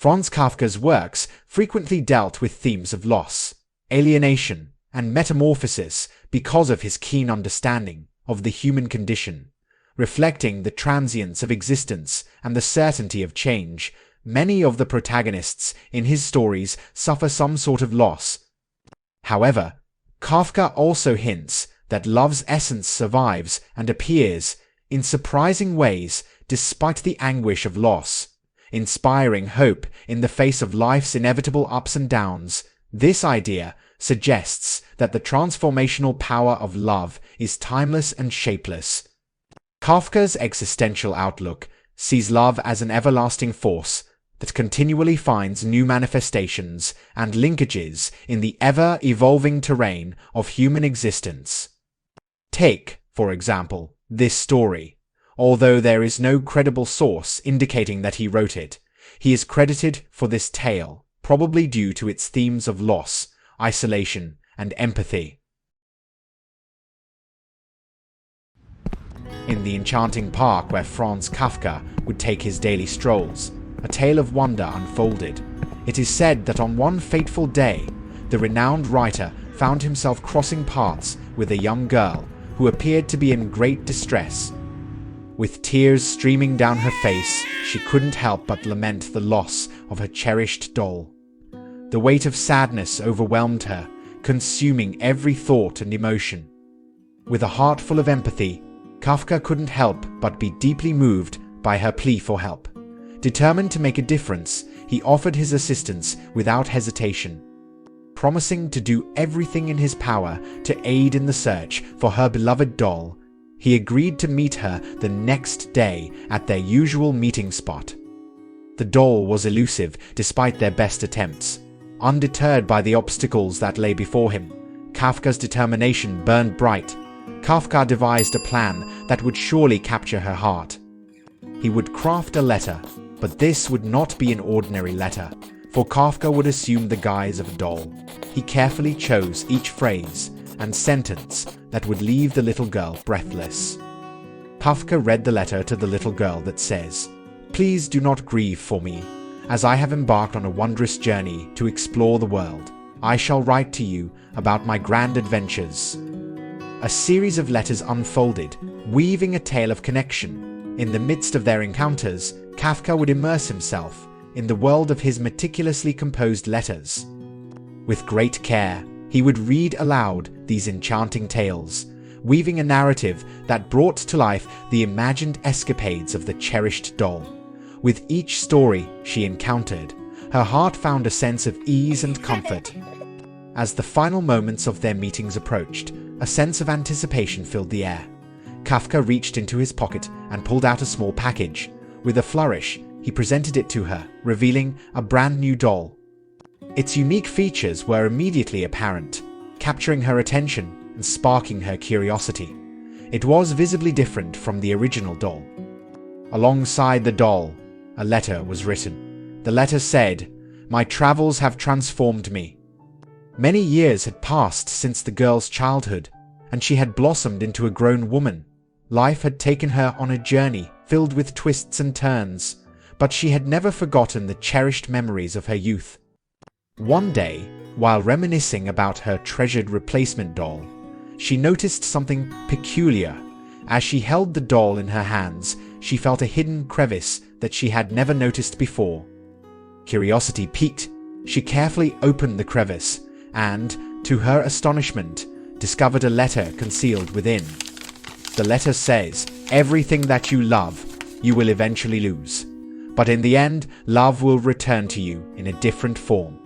Franz Kafka's works frequently dealt with themes of loss, alienation, and metamorphosis because of his keen understanding of the human condition. Reflecting the transience of existence and the certainty of change, many of the protagonists in his stories suffer some sort of loss. However, Kafka also hints that love's essence survives and appears in surprising ways despite the anguish of loss, inspiring hope in the face of life's inevitable ups and downs. This idea suggests that the transformational power of love is timeless and shapeless. Kafka's existential outlook sees love as an everlasting force that continually finds new manifestations and linkages in the ever-evolving terrain of human existence. Take, for example, this story. Although there is no credible source indicating that he wrote it, he is credited for this tale, probably due to its themes of loss, isolation, and empathy. In the enchanting park where Franz Kafka would take his daily strolls, a tale of wonder unfolded. It is said that on one fateful day, the renowned writer found himself crossing paths with a young girl who appeared to be in great distress. With tears streaming down her face, she couldn't help but lament the loss of her cherished doll. The weight of sadness overwhelmed her, consuming every thought and emotion. With a heart full of empathy, Kafka couldn't help but be deeply moved by her plea for help. Determined to make a difference, he offered his assistance without hesitation. Promising to do everything in his power to aid in the search for her beloved doll, he agreed to meet her the next day at their usual meeting spot. The doll was elusive despite their best attempts. Undeterred by the obstacles that lay before him, Kafka's determination burned bright. Kafka devised a plan that would surely capture her heart. He would craft a letter, but this would not be an ordinary letter, for Kafka would assume the guise of a doll. He carefully chose each phrase and sentence that would leave the little girl breathless. Kafka read the letter to the little girl that says, "Please do not grieve for me, as I have embarked on a wondrous journey to explore the world. I shall write to you about my grand adventures." A series of letters unfolded, weaving a tale of connection. In the midst of their encounters, Kafka would immerse himself in the world of his meticulously composed letters. With great care, he would read aloud these enchanting tales, weaving a narrative that brought to life the imagined escapades of the cherished doll. With each story she encountered, her heart found a sense of ease and comfort. As the final moments of their meetings approached, a sense of anticipation filled the air. Kafka reached into his pocket and pulled out a small package. With a flourish, he presented it to her, revealing a brand new doll. Its unique features were immediately apparent, capturing her attention and sparking her curiosity. It was visibly different from the original doll. Alongside the doll, a letter was written. The letter said, "My travels have transformed me." Many years had passed since the girl's childhood, and she had blossomed into a grown woman. Life had taken her on a journey filled with twists and turns, but she had never forgotten the cherished memories of her youth. One day, while reminiscing about her treasured replacement doll, she noticed something peculiar. As she held the doll in her hands, she felt a hidden crevice that she had never noticed before. Curiosity piqued. She carefully opened the crevice and, to her astonishment, discovered a letter concealed within. The letter says, "Everything that you love, you will eventually lose. But in the end, love will return to you in a different form."